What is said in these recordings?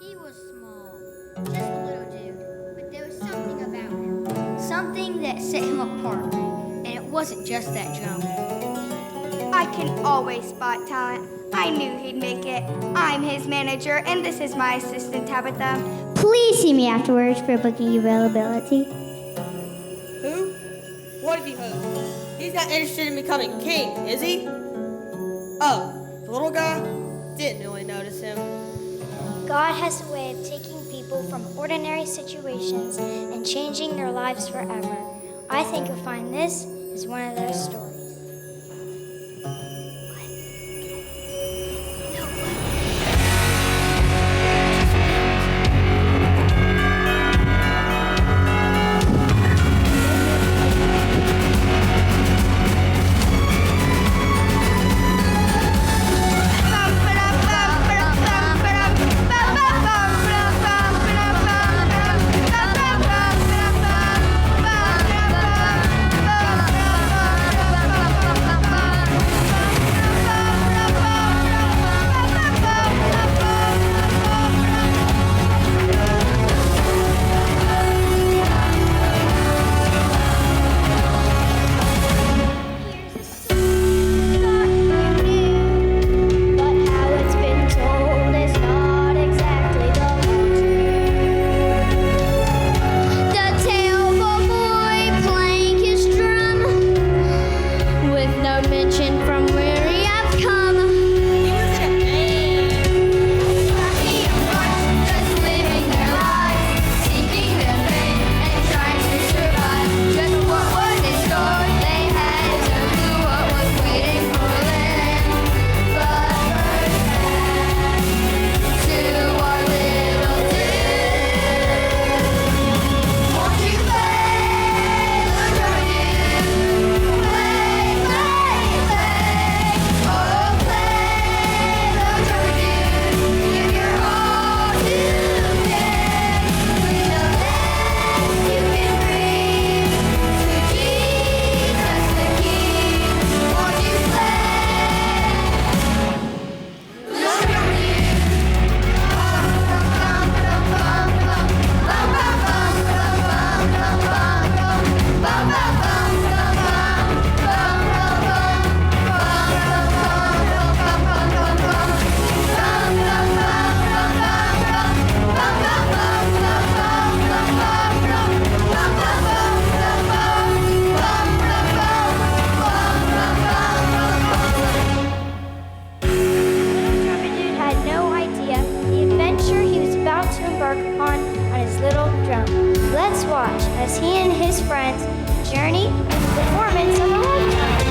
He was small, just a little dude, but there was something about him. Something that set him apart. And it wasn't just that drum. I can always spot talent. I knew he'd make it. I'm his manager, and this is my assistant, Tabitha. Please see me afterwards for booking availability. Who? What have you heard? He's not interested in becoming king, is he? Oh, the little guy? Didn't really notice him. God has a way of taking people from ordinary situations and changing their lives forever. I think you'll find this is one of those stories. As he and his friends journey in the performance of a lifetime.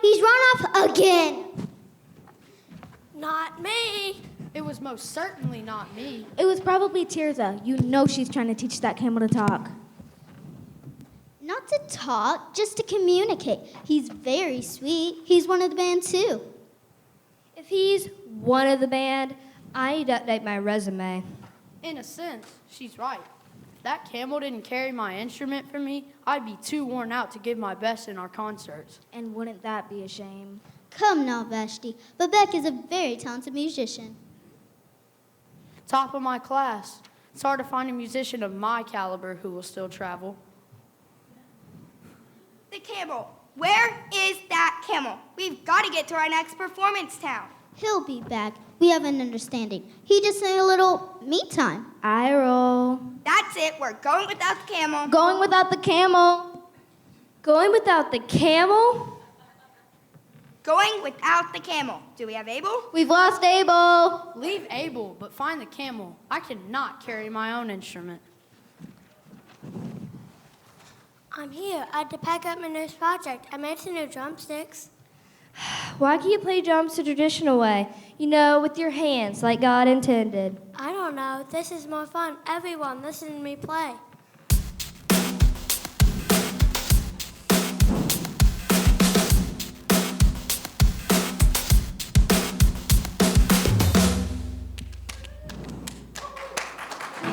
He's run off again. Not me. It was most certainly not me. It was probably Tirza. You know she's trying to teach that camel to talk. Not to talk, just to communicate. He's very sweet. He's one of the band too. If he's one of the band, I need to update my resume. In a sense, she's right. If that camel didn't carry my instrument for me, I'd be too worn out to give my best in our concerts. And wouldn't that be a shame? Come now, Vashti. Babek is a very talented musician. Top of my class. It's hard to find a musician of my caliber who will still travel. The camel. Where is that camel? We've got to get to our next performance town. He'll be back. We have an understanding. He just need a little me time. I roll. That's it. We're going without the camel. Going without the camel. Going without the camel? Going without the camel. Do we have Abel? We've lost Abel. Leave Abel, but find the camel. I cannot carry my own instrument. I'm here. I had to pack up my newest project. I made some new drumsticks. Why can't you play drums the traditional way? You know, with your hands, like God intended. I don't know. This is more fun. Everyone, listen to me play.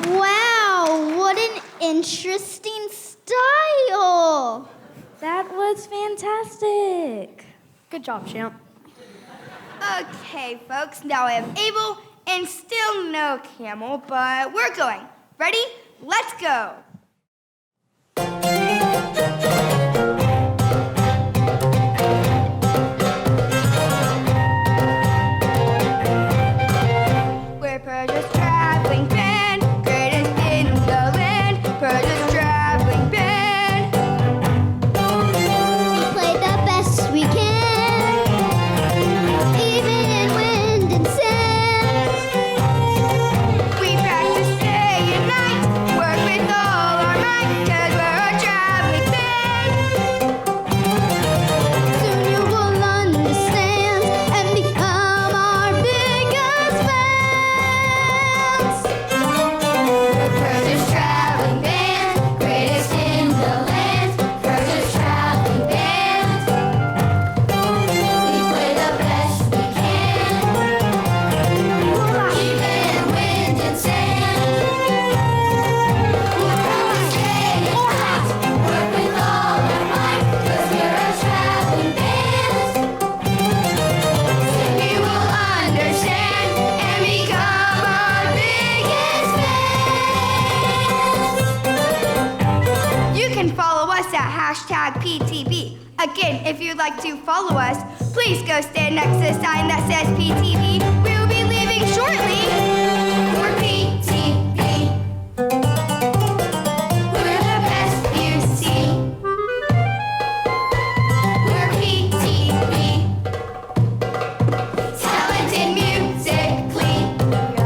Wow, what an interesting style. That was fantastic. Good job, champ. Okay, folks, now I have Abel and still no camel, but we're going. Ready? Let's go. We're Persia's traveling band, greatest in the land. Persia's traveling band. We play the best we can, even in wind and sand. We practice day and night, work with all our might, 'cause we're a traveling band. Soon you will understand and become our biggest fans. Persia's traveling band, greatest in the land. Persia's traveling band. We play the best we can, even in wind and sand. We'll practice day and night, work with all our might, 'cause we're a traveling band. Soon you will understand and become our biggest fans. You can follow us at #PTB. Again, if you'd like to follow us, please go stand next to the sign that says PTB. We'll be leaving shortly. We're PTB. We're the best you see. We're PTB. Talented musically.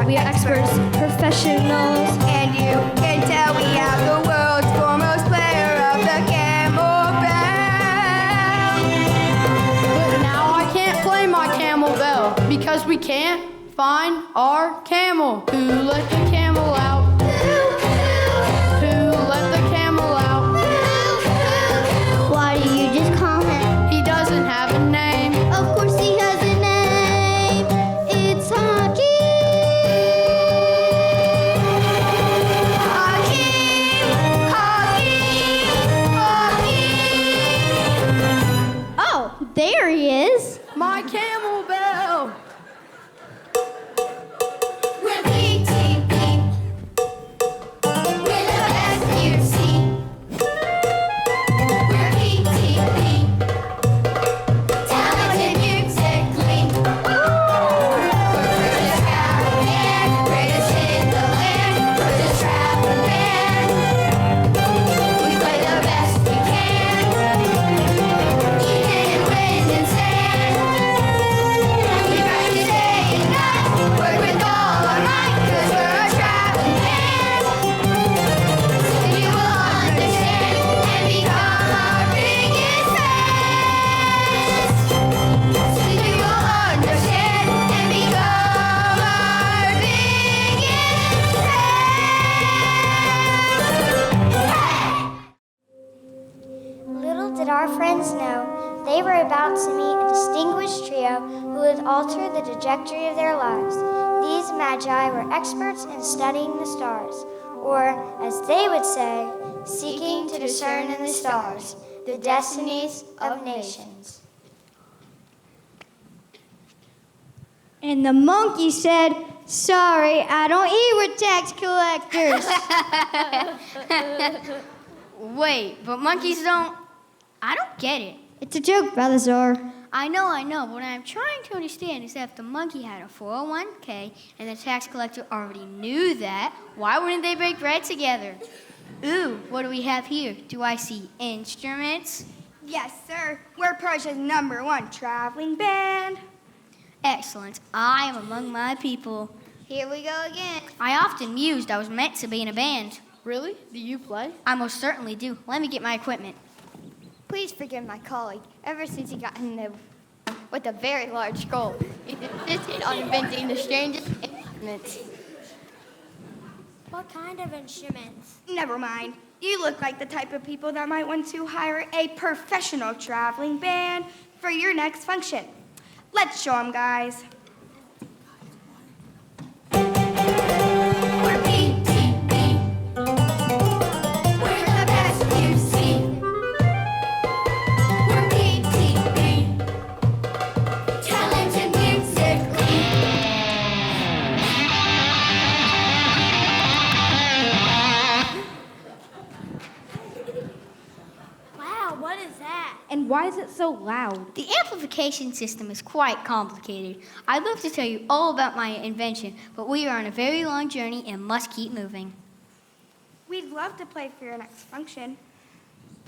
We are experts, professionals. And you can tell we have the world's foremost player of the camel bell. But now I can't play my camel bell because we can't find our camel. Who let the camel out? Who let the camel out? Why do you just call him? He doesn't have a name. Of course he has a name. It's Hockey. Hakeem, Hakeem, Hakeem. Oh, there he is. My camel bell. We're PTB. We're the best you see. We're PTB. Talented musically. We're Persia's traveling band, greatest in the land. Persia's traveling band. We play the best we can, even in wind and sand. We practice day and night, work with all our might, 'cause we're a traveling band. Soon you will understand and become our biggest fans. Soon you will understand and become our biggest fans. Little did our friends know, they were about to meet a distinguished trio who would alter the trajectory of their lives. These magi were experts in studying the stars, or, as they would say, seeking to discern in the stars the destinies of nations. And the monkey said, "Sorry, I don't eat with tax collectors." Wait, but monkeys don't. I don't get it. It's a joke, Balthazar. I know, but what I'm trying to understand is that if the monkey had a 401k and the tax collector already knew that, why wouldn't they break bread together? Ooh, what do we have here? Do I see instruments? Yes, sir. We're Persia's #1 traveling band. Excellent. I am among my people. Here we go again. I often mused I was meant to be in a band. Really? Do you play? I most certainly do. Let me get my equipment. Please forgive my colleague. Ever since he got in the with a very large goal. He insisted on inventing the strangest instruments. What kind of instruments? Never mind. You look like the type of people that might want to hire a professional traveling band for your next function. Let's show them, guys. We're BTB. We're the best you see. We're BTB. Talented musically. Wow, what is that? And why is it so loud? The amplification system is quite complicated. I'd love to tell you all about my invention, but we are on a very long journey and must keep moving. We'd love to play for your next function.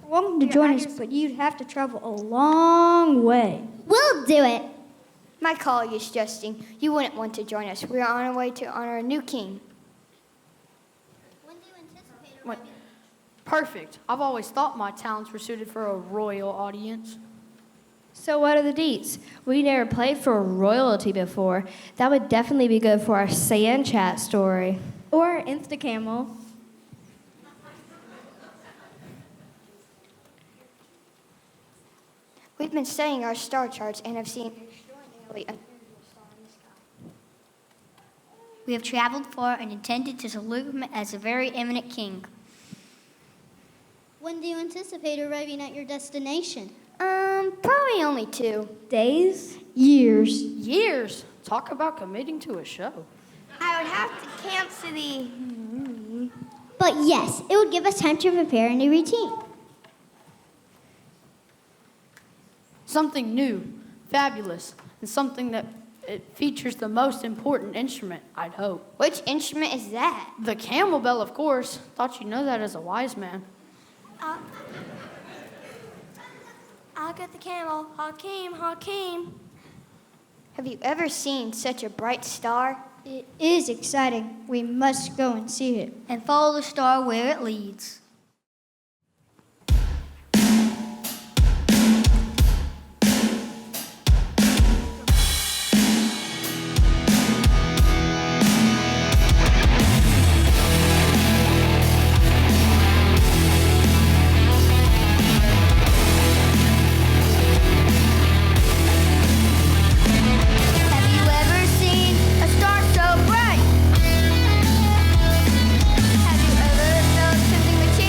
We're welcome to join us, but you'd have to travel a long way. We'll do it. My colleague is suggesting you wouldn't want to join us. We are on our way to honor a new king. When do you anticipate What? Perfect. I've always thought my talents were suited for a royal audience. So what are the deets? We never played for royalty before. That would definitely be good for our sand chat story. Or Instacamel. We've been studying our star charts and have seen extraordinarily unusual stars in the sky. We have traveled far and intended to salute him as a very eminent king. When do you anticipate arriving at your destination? Probably only 2. Days? Years. Years. Talk about committing to a show. I would have to cancel the... But yes, it would give us time to prepare a new routine. Something new, fabulous, and something that it features the most important instrument, I'd hope. Which instrument is that? The camel bell, of course. Thought you'd know that as a wise man. I'll get the camel. Hakeem, Hakeem. Have you ever seen such a bright star? It is exciting. We must go and see it. And follow the star where it leads. Have you ever seen a star so bright? Have you ever felt something material?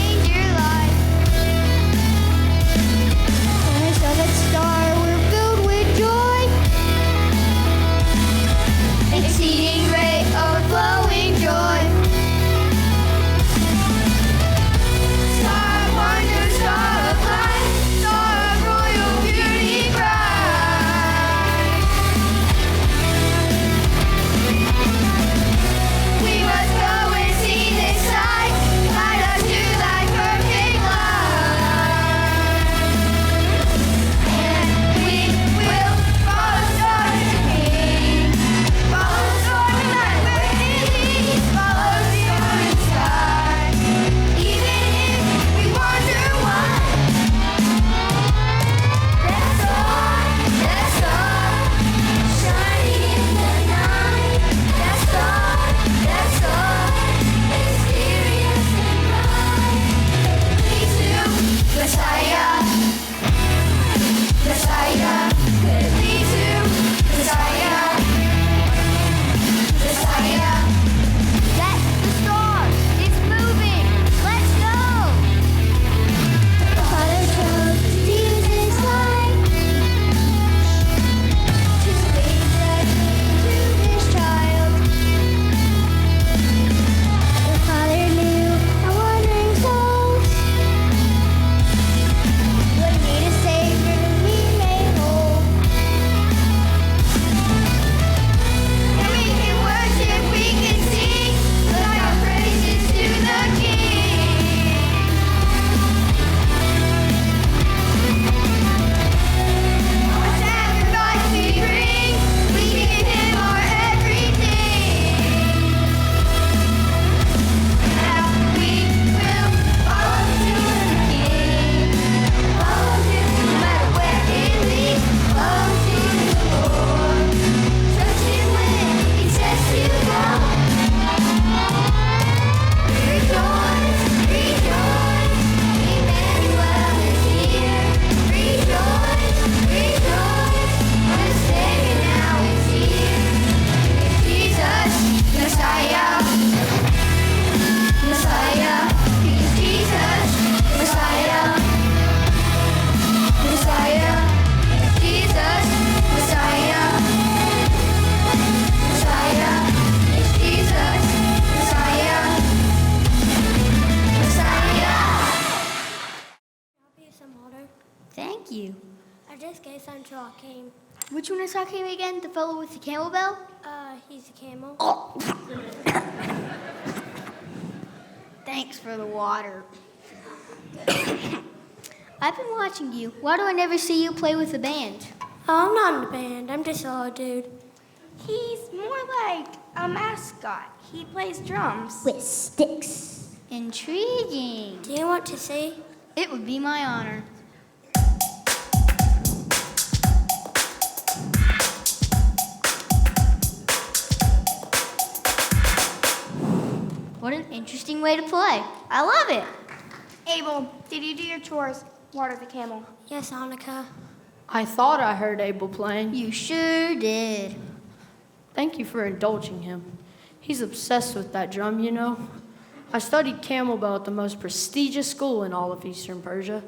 Hakeem. Which one is Hakeem again? The fellow with the camel bell? He's a camel. Thanks for the water. I've been watching you. Why do I never see you play with the band? Oh, I'm not in the band. I'm just a little dude. He's more like a mascot. He plays drums. With sticks. Intriguing. Do you want to see? It would be my honor. What an interesting way to play. I love it. Abel, did you do your chores? Water the camel. Yes, Annika. I thought I heard Abel playing. You sure did. Thank you for indulging him. He's obsessed with that drum, you know. I studied camel bell at the most prestigious school in all of Eastern Persia,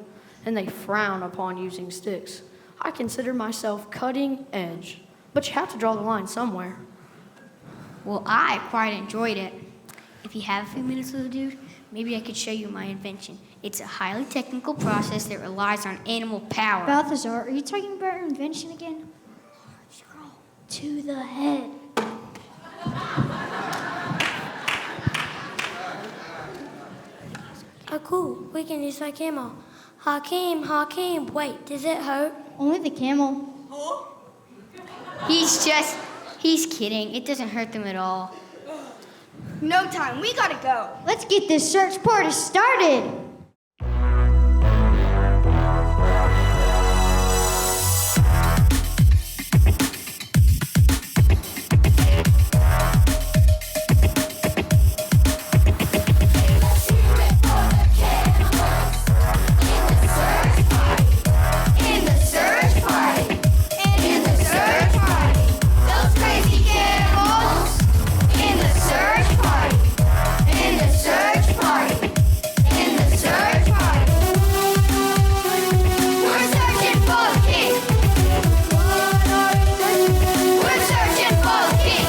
and they frown upon using sticks. I consider myself cutting edge, but you have to draw the line somewhere. Well, I quite enjoyed it. If you have a few minutes, little dude, maybe I could show you my invention. It's a highly technical process that relies on animal power. Balthazar, are you talking about your invention again? To the head. Oh, cool. We can use my camel. Hakeem. Wait, does it hurt? Only the camel. He's kidding. It doesn't hurt them at all. No time. We gotta go. Let's get this search party started. In the search party. In the search party. Those crazy camels. In the search party. In the search party. In the search party. We're searching for the king. We're searching for the king.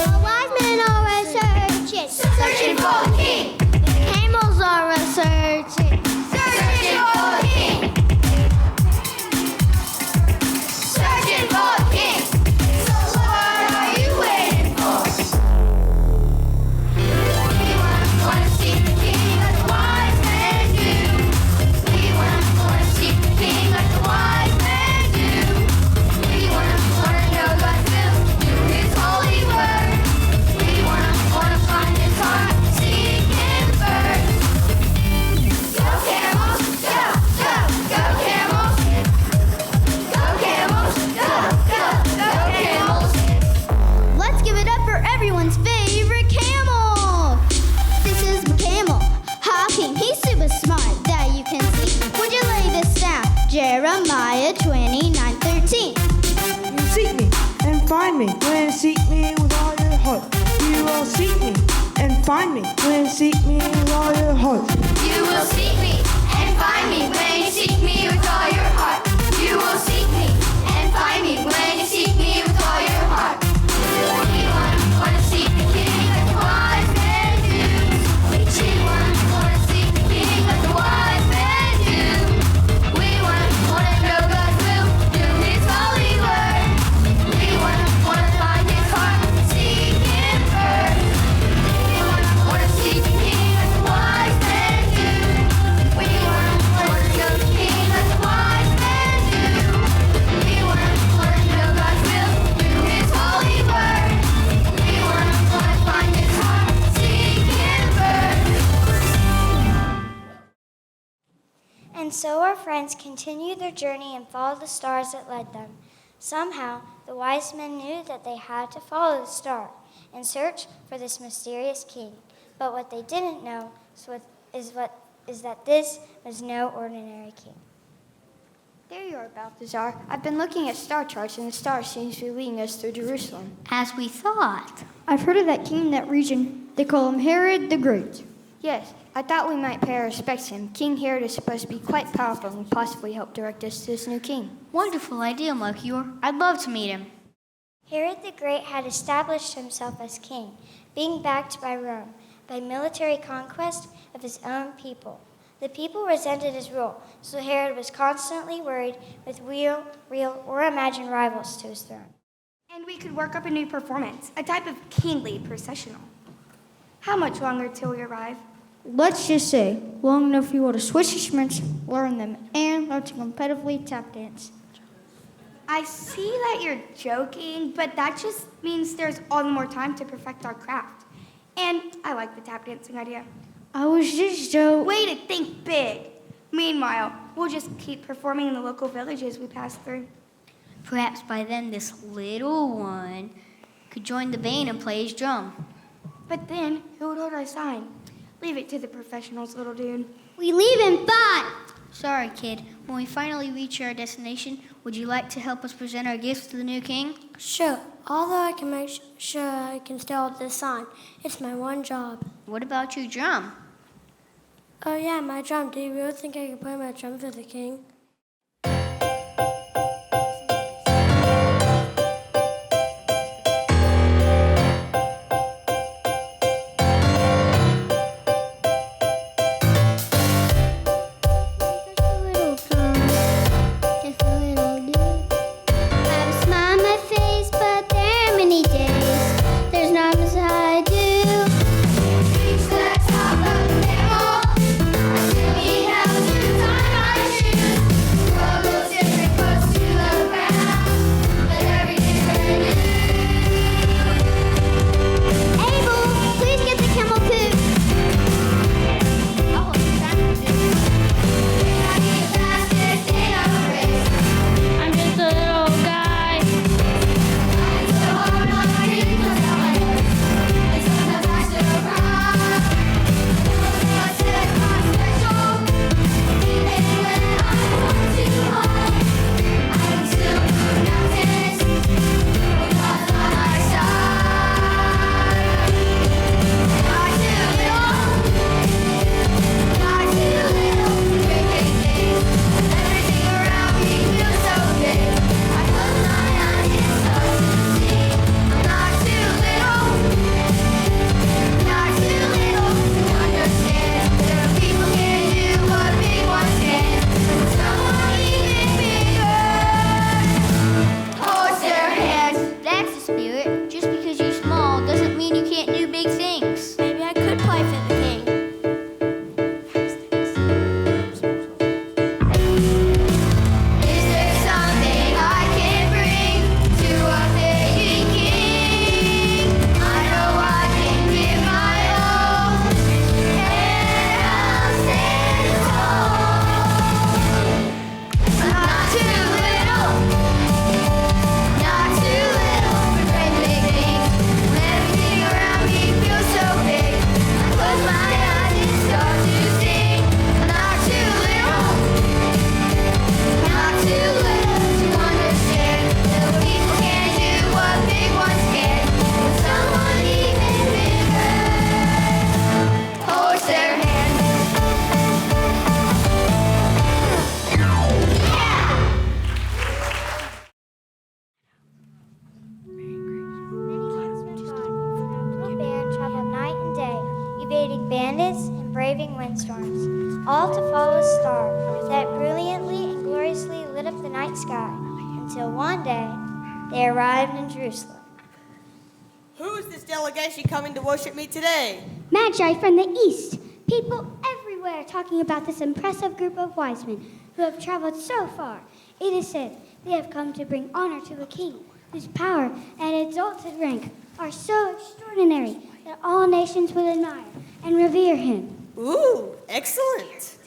The wise men are searching. Searching for the king. The camels are searching. Searching for the king. Searching for the king. So what are you waiting for? We wanna see the king like the wise men do. We wanna see the king like the wise men do. We wanna know God's will, do His holy word. We wanna find His heart, seek Him first. Go camels, go, go, go camels. Go camels, go, go, go camels. Let's give it up for everyone's favorite camel. This is my camel, Hakeem. He's super smart, that you can see. Would you lay this down? Jeremiah 29:13. You seek me and find me when you seek me with all your heart. You will seek me and find me when you seek me with all your heart. You will seek me and find me when you seek me with all your heart. You will seek me and find me when you seek me with all your heart. We wanna seek the king like the wise men do. We wanna seek the king like the wise men do. We wanna know God's will, do His holy word. We wanna find His heart, seek Him first. We wanna seek the king like the wise men do. We wanna know the king like the wise men do. We wanna know God's will, do His holy word. We wanna find His heart, seek Him first. And so our friends continued their journey and followed the stars that led them. Somehow, the wise men knew that they had to follow the star and search for this mysterious king. But what they didn't know is that this was no ordinary king. There you are, Balthazar. I've been looking at star charts, and the star seems to be leading us through Jerusalem. As we thought. I've heard of that king in that region. They call him Herod the Great. Yes, I thought we might pay our respects to him. King Herod is supposed to be quite powerful and possibly help direct us to this new king. Wonderful idea, Melchior. I'd love to meet him. Herod the Great had established himself as king, being backed by Rome, by military conquest of his own people. The people resented his rule, so Herod was constantly worried with real, or imagined rivals to his throne. And we could work up a new performance, a type of kingly processional. How much longer till we arrive? Let's just say, long enough for you all to switch instruments, learn them, and learn to competitively tap dance. I see that you're joking, but that just means there's all the more time to perfect our craft. And I like the tap dancing idea. I was just joking. Way to think big. Meanwhile, we'll just keep performing in the local villages we pass through. Perhaps by then this little one could join the band and play his drum. But then, who would hold our sign? Leave it to the professionals, little dude. We leave in 5. Sorry, kid. When we finally reach our destination, would you like to help us present our gifts to the new king? Sure, although I can make sure I can still hold this sign. It's my one job. What about your drum? Oh yeah, my drum. Do you really think I can play my drum for the king? bandits and braving windstorms, all to follow a star that brilliantly and gloriously lit up the night sky, until one day they arrived in Jerusalem. Who is this delegation coming to worship me today? Magi from the east. People everywhere talking about this impressive group of wise men who have traveled so far. It is said they have come to bring honor to a king whose power and exalted rank are so extraordinary that all nations would admire and revere him. Ooh, excellent.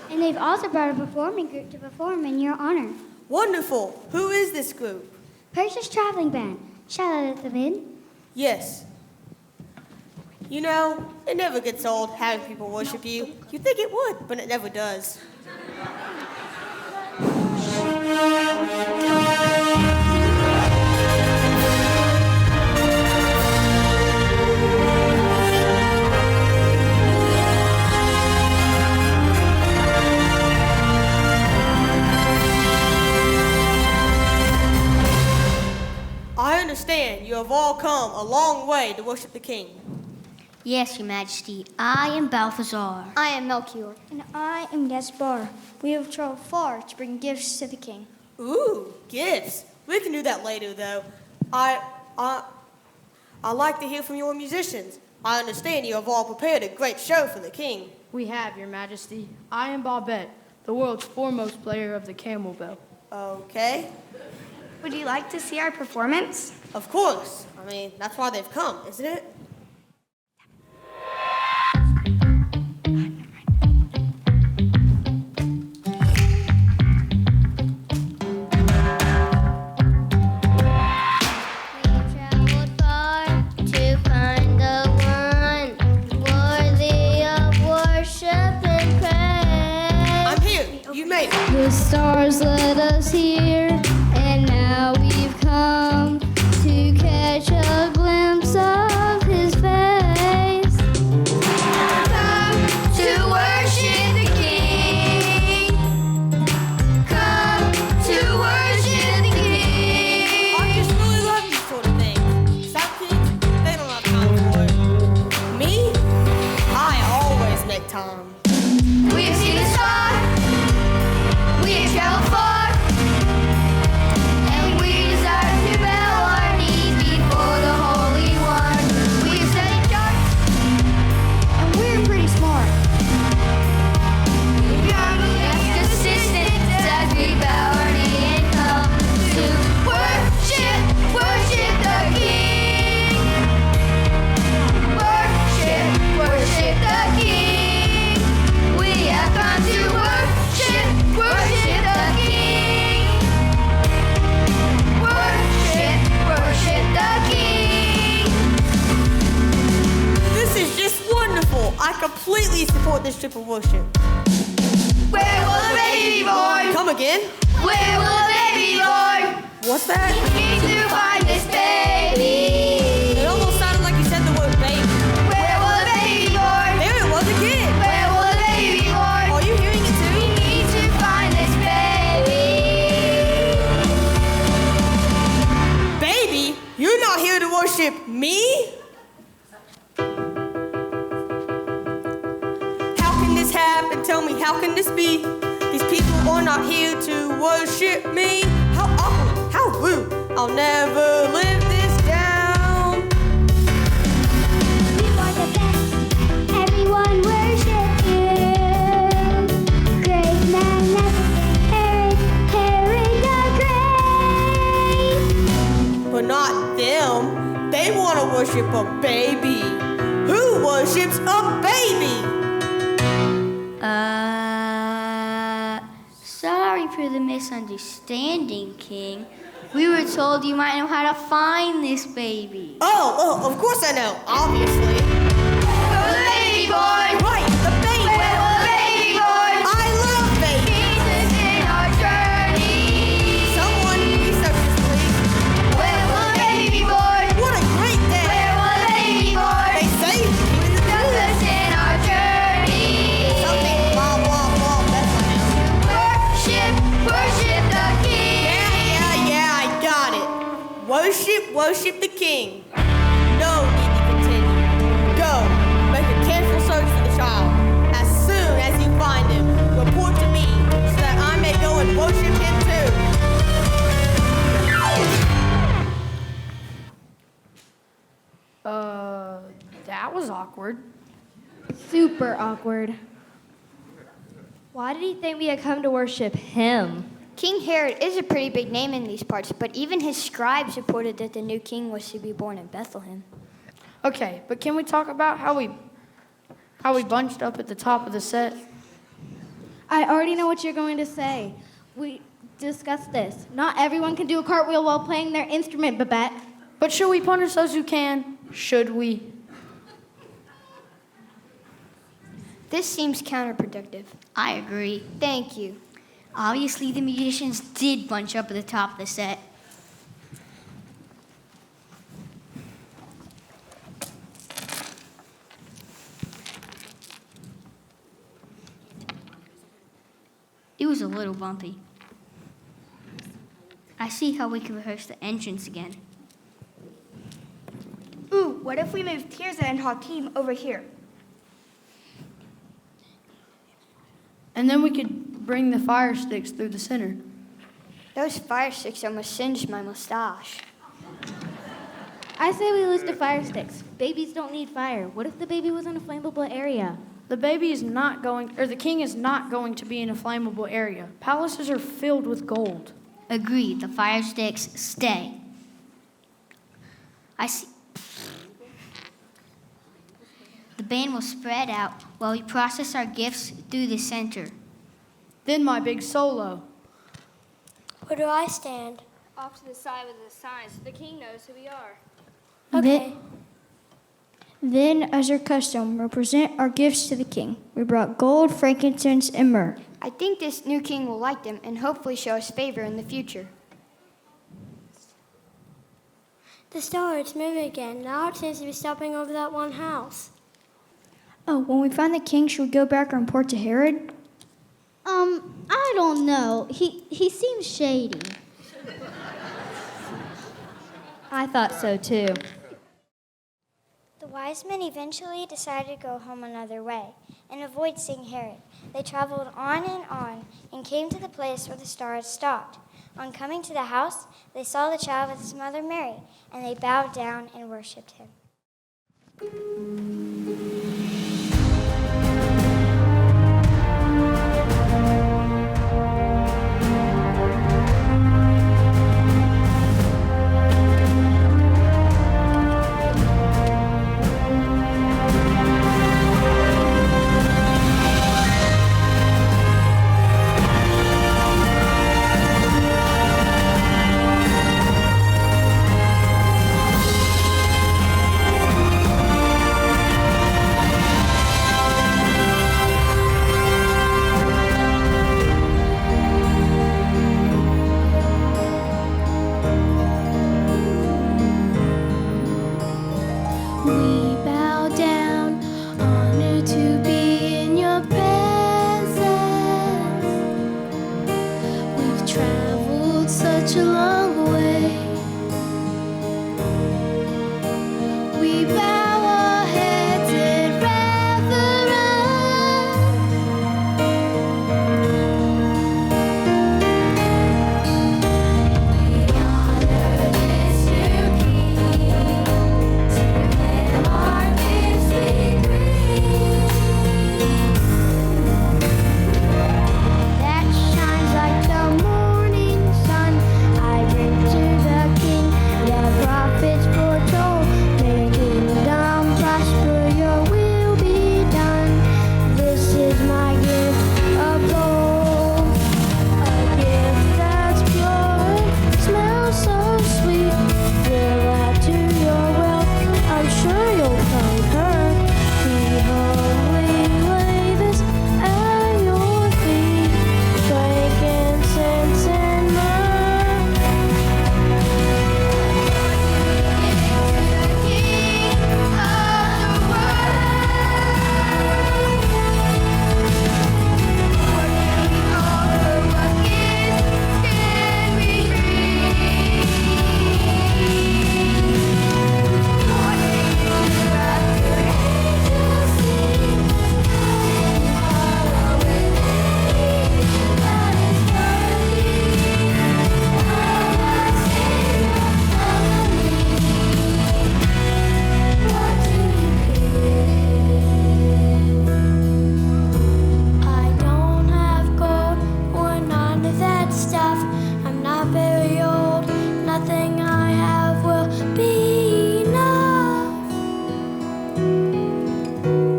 And they've also brought a performing group to perform in your honor. Wonderful. Who is this group? Persia's traveling band. Shall I let them in? Yes. You know, it never gets old having people worship you. You'd think it would, but it never does. I understand you have all come a long way to worship the king. Yes, Your Majesty. I am Balthazar. I am Melchior. And I am Gaspar. We have traveled far to bring gifts to the king. Ooh, gifts. We can do that later, though. I like to hear from your musicians. I understand you have all prepared a great show for the king. We have, Your Majesty. I am Bobette, the world's foremost player of the camel bell. Okay. Would you like to see our performance? Of course. I mean, that's why they've come, isn't it? The stars led us here, and now we've come to catch a glimpse of his face. Come to worship the King. Come to worship the King. I just really love these sort of things. Some kids, they don't have time for it. Me? I always make time. We've seen the star. We have traveled far, and we desire to bow our knees before the Holy One. We've studied charts, And we're pretty smart. we've asked assistance as we bow our knee and come to worship the King. Worship the King. We have come to worship the King. Worship the King. This is just wonderful. I completely support this trip of worship. Where will the baby be born? Come again? Where will the baby be born? What's that? Need to find this baby. It almost sounded like you said the word baby. Where will the baby be born? There it was again. Where will the baby be born? Are you hearing it too? Need to find this baby. Baby, you're not here to worship me? How can this happen? Tell me, how can this be? These people are not here to worship me. How awkward, how rude. I'll never live this down. You are the best. Everyone worship you. Great, magnificent Herod the Great. But not them. They want to worship a baby. Who worships a baby? Sorry for the misunderstanding, King. We were told you might know how to find this baby. Oh, of course I know. Obviously. Where will the baby be born? Right, the baby. Where will the baby be born? I love babies. Jesus in our journey. Someone research this, please. Where will the baby be born? What a great day. Where will the baby be born? They say Jesus in our journey. something blah, blah, blah, Bethlehem. Worship the King. Yeah, I got it. Worship the King. No need to continue. Go, make a careful search for the child. As soon as you find him, report to me so that I may go and worship him too. That was awkward. Super awkward. Why did he think we had come to worship him? King Herod is a pretty big name in these parts, but even his scribes reported that the new king was to be born in Bethlehem. Okay, but can we talk about how we bunched up at the top of the set? I already know what you're going to say. We discussed this. Not everyone can do a cartwheel while playing their instrument, Babette. But should we punish those who can? Should we? This seems counterproductive. I agree. Thank you. Obviously, the musicians did bunch up at the top of the set. It was a little bumpy. I see how we can rehearse the entrance again. Ooh, What if we move Tirza and Hakeem over here? And then we could bring the fire sticks through the center. Those fire sticks almost singed my mustache. I say we lose the fire sticks. Babies don't need fire. What if the baby was in a flammable area? The king is not going to be in a flammable area. Palaces are filled with gold. Agreed, the fire sticks stay. I see. The band will spread out while we process our gifts through the center. Then my big solo. Where do I stand? Off to the side with the sign so the king knows who we are. Okay. Then, as our custom, we'll present our gifts to the king. We brought gold, frankincense, and myrrh. I think this new king will like them and hopefully show us favor in the future. The star, it's moving again. Now it seems to be stopping over that one house. Oh, when we find the king, should we go back and report to Herod? I don't know. He seems shady. I thought so too. The wise men eventually decided to go home another way and avoid seeing Herod. They traveled on and came to the place where the star had stopped. On coming to the house, they saw the child with his mother Mary, and they bowed down and worshipped him.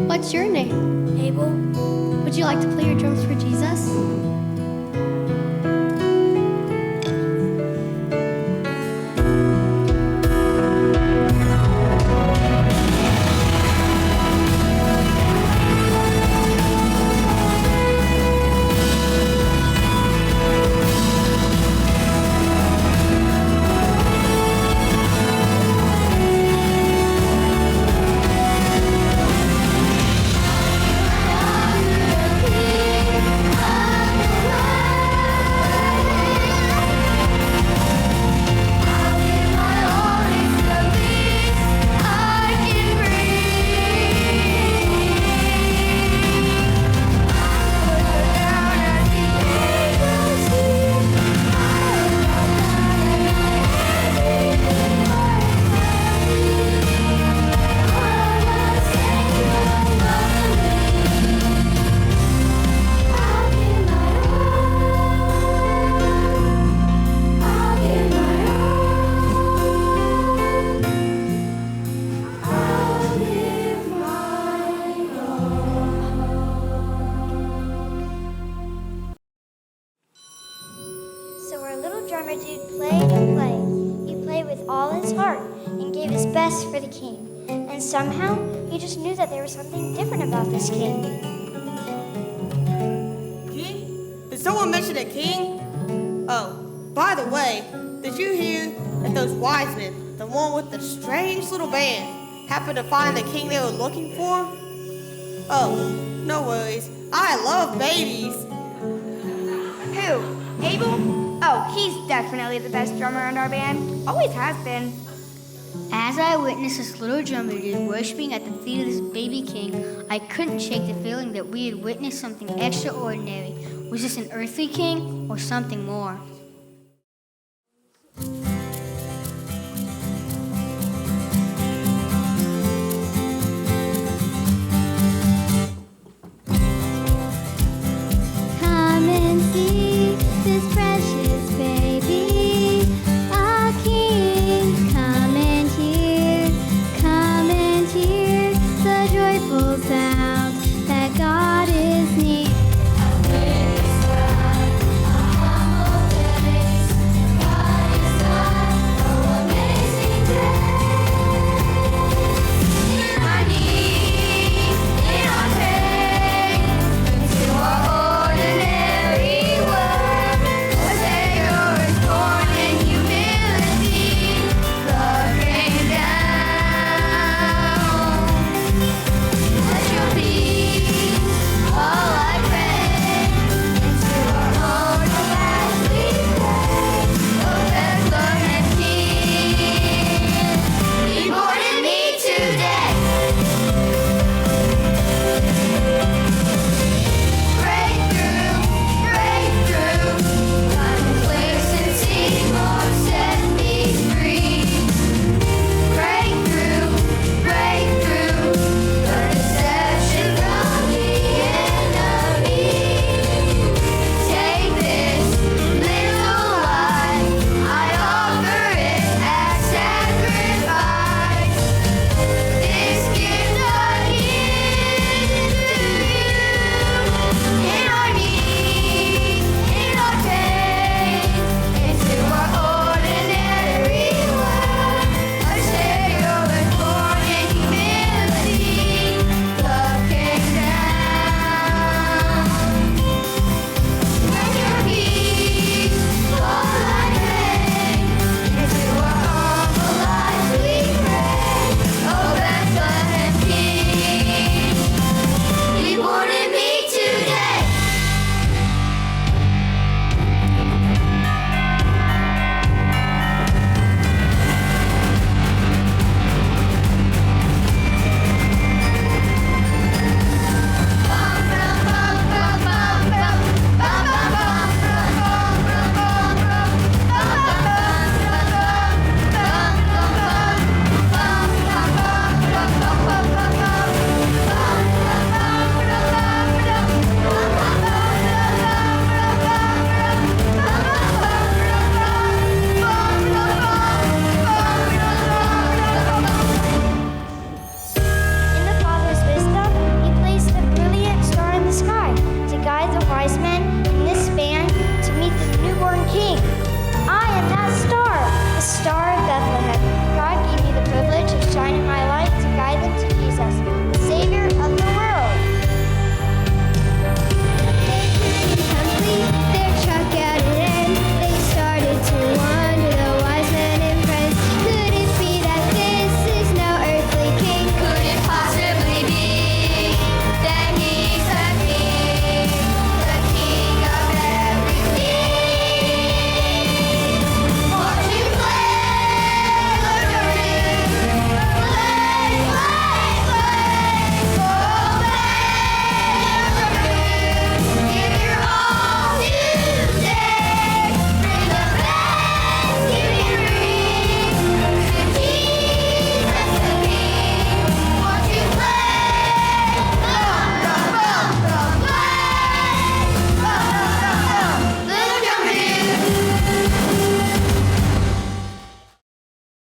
What's your name? Abel? Would you like to play your drums for Jesus? King played and played. He played with all his heart and gave his best for the king. And somehow, he just knew that there was something different about this king. King? Did someone mention a king? Oh, by the way, did you hear that those wise men, the one with the strange little band, happened to find the king they were looking for? Oh, no worries. I love babies. Who? Abel? Oh, he's definitely the best drummer in our band. Always has been. As I witnessed this little drummer dude worshiping at the feet of this baby king, I couldn't shake the feeling that we had witnessed something extraordinary. Was this an earthly king or something more?